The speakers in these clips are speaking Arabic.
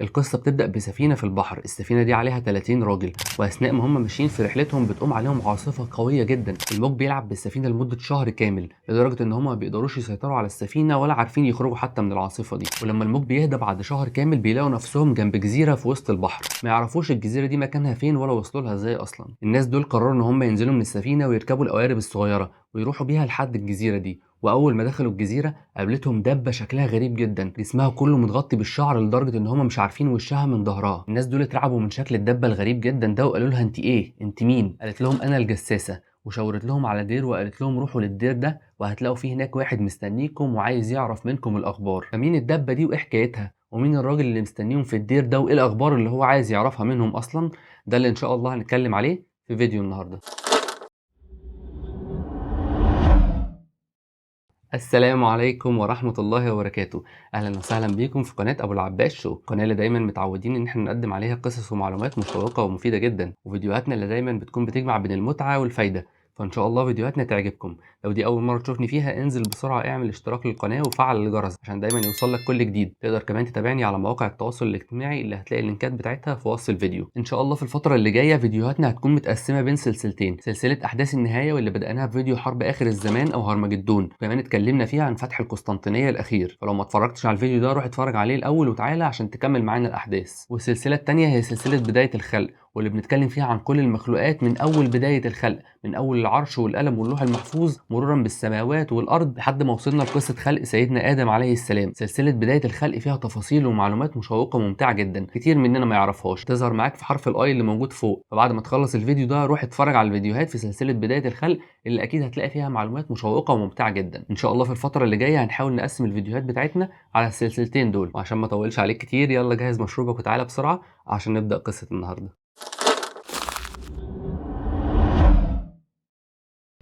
القصة بتبدأ بسفينة في البحر، السفينة دي عليها 30 راجل، وأثناء ما هم ماشيين في رحلتهم بتقوم عليهم عاصفة قوية جدا. الموج بيلعب بالسفينة لمدة شهر كامل، لدرجة إن هم ما بيقدروش يسيطروا على السفينة ولا عارفين يخرجوا حتى من العاصفة دي. ولما الموج بيهدى بعد شهر كامل بيلاقوا نفسهم جنب جزيرة في وسط البحر، ما يعرفوش الجزيرة دي مكانها فين ولا وصلوا لها ازاي أصلا. الناس دول قرروا إن هم ينزلوا من السفينة ويركبوا القوارب الصغيرة ويروحوا بيها لحد الجزيرة دي. واول ما دخلوا الجزيره قابلتهم دبه شكلها غريب جدا، جسمها كله متغطي بالشعر لدرجه ان هم مش عارفين وشها من ظهرها. الناس دول اترعبوا من شكل الدبه الغريب جدا ده وقالوا لها انت ايه، انت مين؟ قالت لهم انا الجساسه، وشاورت لهم على دير وقالت لهم روحوا للدير ده وهتلاقوا فيه هناك واحد مستنيكم وعايز يعرف منكم الاخبار. فمين الدبه دي وايه حكايتها، ومين الراجل اللي مستنيهم في الدير ده، وايه الاخبار اللي هو عايز يعرفها منهم اصلا؟ ده اللي ان شاء الله هنتكلم عليه في فيديو النهارده. السلام عليكم ورحمة الله وبركاته. أهلا وسهلا بيكم في قناة أبو العباس شو، القناة اللي دايما متعودين إن احنا نقدم عليها قصص ومعلومات مشوقة ومفيدة جدا، وفيديوهاتنا اللي دايما بتكون بتجمع بين المتعة والفايدة. فإن شاء الله فيديوهاتنا تعجبكم. لو دي أول مرة تشوفني فيها انزل بسرعة اعمل اشتراك للقناة وفعل الجرس عشان دايما يوصلك كل جديد. تقدر كمان تتابعني على مواقع التواصل الاجتماعي اللي هتلاقي اللينكات بتاعتها في وصف الفيديو. إن شاء الله في الفترة اللي جاية فيديوهاتنا هتكون متقسمة بين سلسلتين، سلسلة أحداث النهاية واللي بدأناها في فيديو حرب آخر الزمان أو هرمجدون، وكمان اتكلمنا فيها عن فتح القسطنطينية الأخير. فلو ما اتفرجتش على الفيديو ده روح اتفرج عليه الأول وتعالى عشان تكمل معانا الأحداث. والسلسلة التانية هي سلسلة بداية الخلق، واللي بنتكلم فيها عن كل المخلوقات من أول بداية الخلق، من أول العرش والقلم واللوح المحفوظ مرورا بالسماوات والأرض لحد ما وصلنا لقصة خلق سيدنا آدم عليه السلام. سلسلة بداية الخلق فيها تفاصيل ومعلومات مشوقة وممتعة جدا، كتير مننا ما يعرفهاش، تظهر معاك في حرف الآي اللي موجود فوق. فبعد ما تخلص الفيديو ده روح اتفرج على الفيديوهات في سلسلة بداية الخلق اللي أكيد هتلاقي فيها معلومات مشوقة وممتعة جدا. إن شاء الله في الفترة اللي جاية هنحاول نقسم الفيديوهات بتاعتنا على السلسلتين دول. وعشان ما اطولش عليك كتير يلا جهز مشروبك وتعالى بسرعة عشان نبدأ قصة النهاردة.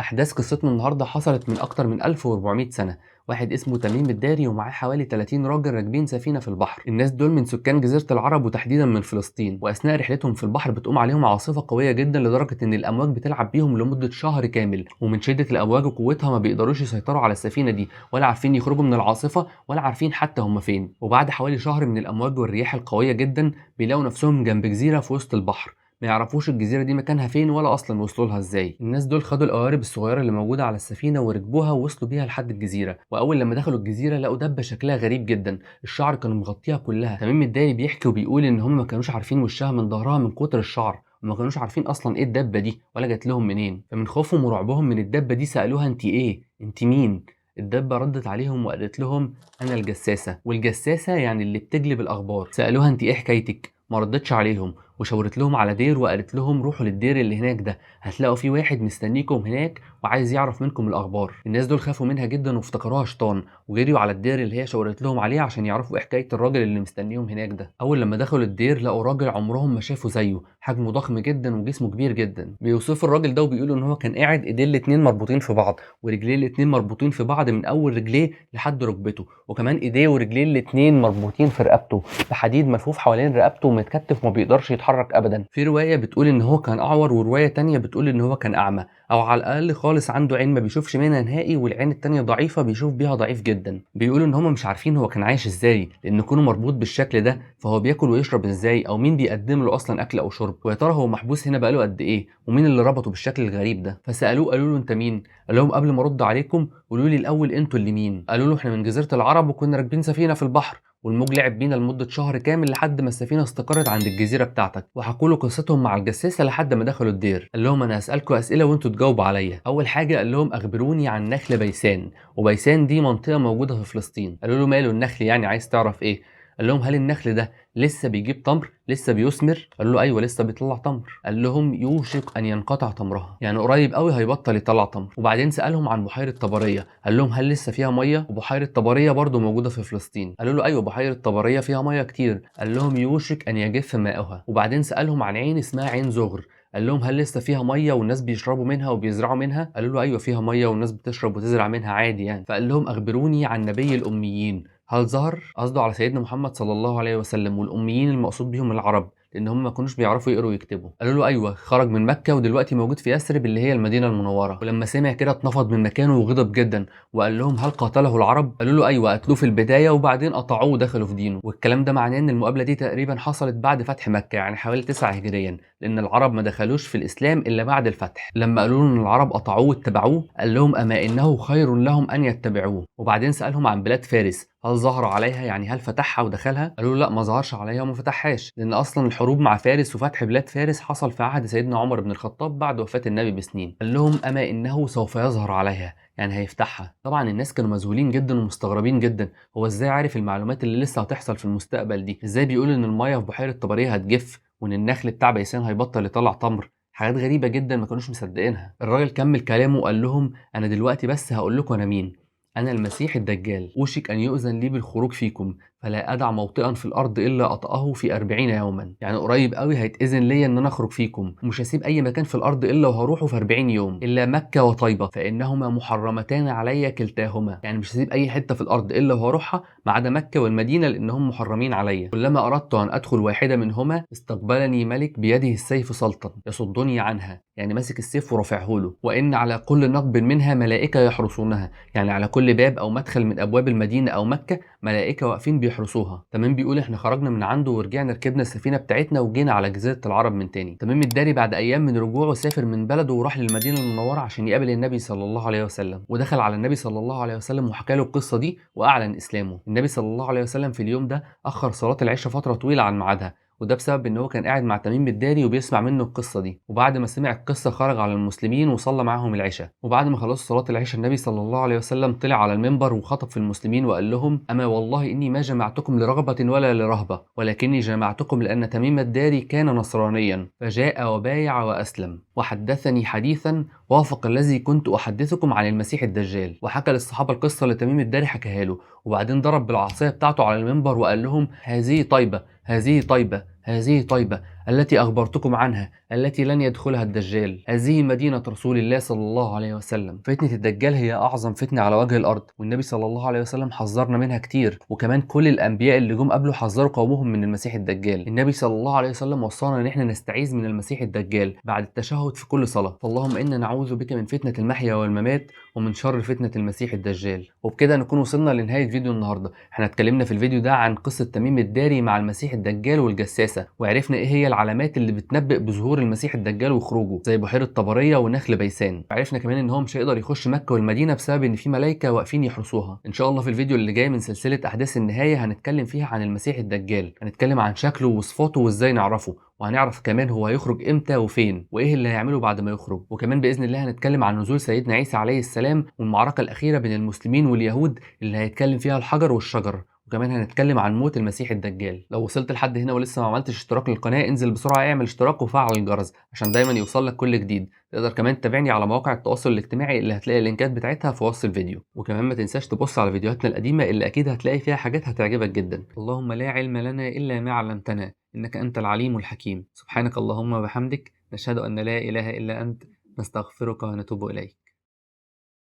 أحداث قصتنا النهاردة حصلت من أكتر من 1400 سنة. واحد اسمه تميم الداري ومعاه حوالي 30 راجل راكبين سفينة في البحر. الناس دول من سكان جزيرة العرب وتحديدا من فلسطين، وأثناء رحلتهم في البحر بتقوم عليهم عاصفة قوية جدا لدرجة إن الأمواج بتلعب بيهم لمدة شهر كامل، ومن شدة الأمواج وقوتها ما بيقدروش يسيطروا على السفينة دي ولا عارفين يخرجوا من العاصفة ولا عارفين حتى هم فين. وبعد حوالي شهر من الأمواج والرياح القوية جدا بيلاقوا نفسهم جنب جزيرة في وسط البحر، ما يعرفوش الجزيرة دي مكانها فين ولا أصلا وصلوا لها إزاي. الناس دول خدوا القوارب الصغيرة اللي موجودة على السفينة وركبوها ووصلوا بيها لحد الجزيرة. وأول لما دخلوا الجزيرة لقوا دبة شكلها غريب جدا، الشعر كان مغطيها كلها. تميم الداري بيحكي وبيقول إن هم ما كانوش عارفين وشها من ظهرها من كتر الشعر، وما كانوش عارفين أصلا إيه الدبة دي ولا جات لهم منين. فمن خوفهم ورعبهم من الدبة دي سألوها أنت إيه؟ أنت مين؟ الدبة ردت عليهم وقالت لهم أنا الجساسة، والجساسة يعني اللي بتجلب الأخبار. سألوها أنت إيه حكايتك؟ ما ردتش عليهم، وشاورت لهم على دير وقالت لهم روحوا للدير اللي هناك ده هتلاقوا في واحد مستنيكم هناك وعايز يعرف منكم الاخبار. الناس دول خافوا منها جدا وافتكروها شيطان وجريوا على الدير اللي هي شاورت لهم عليه عشان يعرفوا ايه حكايه الراجل اللي مستنيهم هناك ده. اول لما دخلوا الدير لقوا راجل عمرهم ما شافوا زيه، حجمه ضخم جدا وجسمه كبير جدا. بيوصفوا الراجل ده وبيقولوا ان هو كان قاعد ايديه الاتنين مربوطين في بعض ورجليه الاتنين مربوطين في بعض من اول رجليه لحد ركبته، وكمان ايديه ورجليه الاتنين مربوطين في رقبته بحديد ملفوف حوالين رقبته ومتكتف وما بيقدرش يتحرك ابدا. في روايه بتقول ان هو كان اعور، وروايه تانية بتقول ان هو كان اعمى، او على الاقل خالص عنده عين ما بيشوفش منها نهائي والعين التانية ضعيفه بيشوف بيها ضعيف جدا. بيقولوا ان هم مش عارفين هو كان عايش ازاي، لان كونه مربوط بالشكل ده فهو بياكل ويشرب ازاي، او مين بيقدم له اصلا اكل او شرب، ويا ترى هو محبوس هنا بقاله قد ايه، ومين اللي ربطه بالشكل الغريب ده. فسالوه قالوا له انت مين؟ قال لهم قبل ما ارد عليكم قولوا لي الاول انتوا اللي مين. قالوا له احنا من جزيره العرب وكنا راكبين سفينه في البحر والموج لعب بينا لمدة شهر كامل لحد ما السفينة استقرت عند الجزيرة بتاعتك. وحكوا له قصتهم مع الجساسة لحد ما دخلوا الدير. قال لهم أنا هسألكم أسئلة وأنتوا تجاوبوا عليا. أول حاجة قال لهم أخبروني عن نخل بيسان، وبيسان دي منطقة موجودة في فلسطين. قالوا له ماله النخل يعني، عايز تعرف إيه؟ قال لهم هل النخل ده لسه بيجيب تمر، لسه بيثمر؟ قالوا له ايوه لسه بيطلع تمر. قال لهم يوشك ان ينقطع تمرها، يعني قريب قوي هيبطل يطلع تمر. وبعدين سالهم عن بحيره طبريه، قال لهم هل لسه فيها ميه؟ وبحيره طبريه برضو موجوده في فلسطين. قالوا له ايوه بحيره طبريه فيها ميه كتير. قال لهم يوشك ان يجف ماؤها. وبعدين سالهم عن عين اسمها عين زغر، قال لهم هل لسه فيها ميه والناس بيشربوا منها وبيزرعوا منها؟ قالوا له ايوه فيها ميه والناس بتشرب وتزرع منها عادي يعني. فقال لهم اخبروني عن نبي الاميين، هل ظهر؟ قصده على سيدنا محمد صلى الله عليه وسلم، والأميين المقصود بهم العرب. لان هم ما كانوش بيعرفوا يقروا ويكتبوا. قالوا له ايوه، خرج من مكه ودلوقتي موجود في يثرب اللي هي المدينه المنوره. ولما سمع كده اتنفض من مكانه وغضب جدا وقال لهم هل قاتله العرب؟ قالوا له ايوه، قتلوه في البدايه وبعدين قطعوه ودخلوا في دينه. والكلام ده معناه ان المقابله دي تقريبا حصلت بعد فتح مكه، يعني حوالي 9 هجريا، لان العرب ما دخلوش في الاسلام الا بعد الفتح. لما قالوا له ان العرب قطعوه واتبعوه قال لهم اما انه خير لهم ان يتبعوه. وبعدين سالهم عن بلاد فارس، هل ظهر عليها؟ يعني هل فتحها ودخلها؟ قالوا له لا، ما ظهرش عليها وما فتحهاش، لان اصلا الحروب مع فارس وفتح بلاد فارس حصل في عهد سيدنا عمر بن الخطاب بعد وفاه النبي بسنين. قال لهم اما انه سوف يظهر عليها، يعني هيفتحها. طبعا الناس كانوا مذهولين جدا ومستغربين جدا، هو ازاي عارف المعلومات اللي لسه هتحصل في المستقبل دي؟ ازاي بيقول ان الميه في بحيره طبريه هتجف وان النخل بتاع بيسان هيبطل يطلع تمر؟ حاجات غريبه جدا ما كانوش مصدقينها. الراجل كمل كلامه وقال لهم انا دلوقتي بس هقول لكم انا مين. أنا المسيح الدجال، أوشك أن يؤذن لي بالخروج فيكم، فلا أدع موطئا في الأرض إلا أطأه في 40 يوما. يعني قريب قوي هيتأذن ليا إن أنا أخرج فيكم، ومش هسيب أي مكان في الأرض إلا وهروحه في 40 يوم، إلا مكة وطيبة فإنهما محرمتان علي كلتاهما. يعني مش هسيب أي حتة في الأرض إلا وهروحها ما عدا مكة والمدينة لأنهم محرمين عليا. كلما أردت أن أدخل واحدة منهما استقبلني ملك بيده السيف سلطا يصدني عنها، يعني ماسك السيف ورافعه له، وإن على كل نقب منها ملائكة يحرسونها، يعني على كل باب او مدخل من ابواب المدينه او مكه ملائكه واقفين بيحرسوها. تمام بيقول احنا خرجنا من عنده ورجعنا ركبنا السفينه بتاعتنا وجينا على جزيره العرب من تاني. تمام الداري بعد ايام من رجوعه سافر من بلده وراح للمدينه المنوره عشان يقابل النبي صلى الله عليه وسلم، ودخل على النبي صلى الله عليه وسلم وحكى له القصه دي واعلن اسلامه. النبي صلى الله عليه وسلم في اليوم ده اخر صلاه العشاء فتره طويله عن ميعادها، وده بسبب ان هو كان قاعد مع تميم الداري وبيسمع منه القصه دي. وبعد ما سمع القصه خرج على المسلمين وصلى معاهم العشاء. وبعد ما خلصوا صلاه العشاء النبي صلى الله عليه وسلم طلع على المنبر وخطب في المسلمين وقال لهم اما والله اني ما جمعتكم لرغبه ولا لرهبه، ولكني جمعتكم لان تميم الداري كان نصرانيا فجاء وبايع واسلم وحدثني حديثا وافق الذي كنت احدثكم عن المسيح الدجال. وحكى للصحابه القصه اللي تميم الداري حكاها له، وبعدين ضرب بالعصايه بتاعته على المنبر وقال لهم هذه طيبه، هذه طيبة، هذه طيبة التي أخبرتكم عنها التي لن يدخلها الدجال، هذه مدينة رسول الله صلى الله عليه وسلم. فتنة الدجال هي أعظم فتنة على وجه الأرض، والنبي صلى الله عليه وسلم حذرنا منها كتير، وكمان كل الأنبياء اللي جم قبله حذروا قومهم من المسيح الدجال. النبي صلى الله عليه وسلم وصانا إن احنا نستعيذ من المسيح الدجال بعد التشهد في كل صلاة، فاللهم إنا نعوذ بك من فتنة المحيا والممات ومن شر فتنة المسيح الدجال. وبكده نكون وصلنا لنهاية فيديو النهاردة. احنا اتكلمنا في الفيديو ده عن قصة تميم الداري مع المسيح الدجال والجساسة، وعرفنا ايه هي العلامات اللي بتنبئ بظهور المسيح الدجال وخروجه زي بحيرة طبرية ونخل بيسان. وعرفنا كمان ان هو مش هيقدر يخش مكة والمدينة بسبب ان في ملائكة واقفين يحرسوها. ان شاء الله في الفيديو اللي جاي من سلسلة احداث النهاية هنتكلم فيها عن المسيح الدجال، هنتكلم عن شكله وصفاته وازاي نعرفه، وهنعرف كمان هو هيخرج امتى وفين وايه اللي هيعمله بعد ما يخرج. وكمان باذن الله هنتكلم عن نزول سيدنا عيسى عليه السلام والمعركه الاخيره بين المسلمين واليهود اللي هيتكلم فيها الحجر والشجر. وكمان هنتكلم عن موت المسيح الدجال. لو وصلت لحد هنا ولسه ما عملتش اشتراك للقناه انزل بسرعه اعمل اشتراك وفعل الجرس عشان دايما يوصل لك كل جديد. تقدر كمان تتابعني على مواقع التواصل الاجتماعي اللي هتلاقي اللينكات بتاعتها في وصف الفيديو. وكمان ما تنساش تبص على فيديوهاتنا القديمه اللي اكيد هتلاقي فيها حاجات هتعجبك جدا. اللهم لا علم لنا الا ما علمتنا إنك أنت العليم الحكيم. سبحانك اللهم وبحمدك نشهد أن لا إله إلا أنت نستغفرك ونتوب إليك.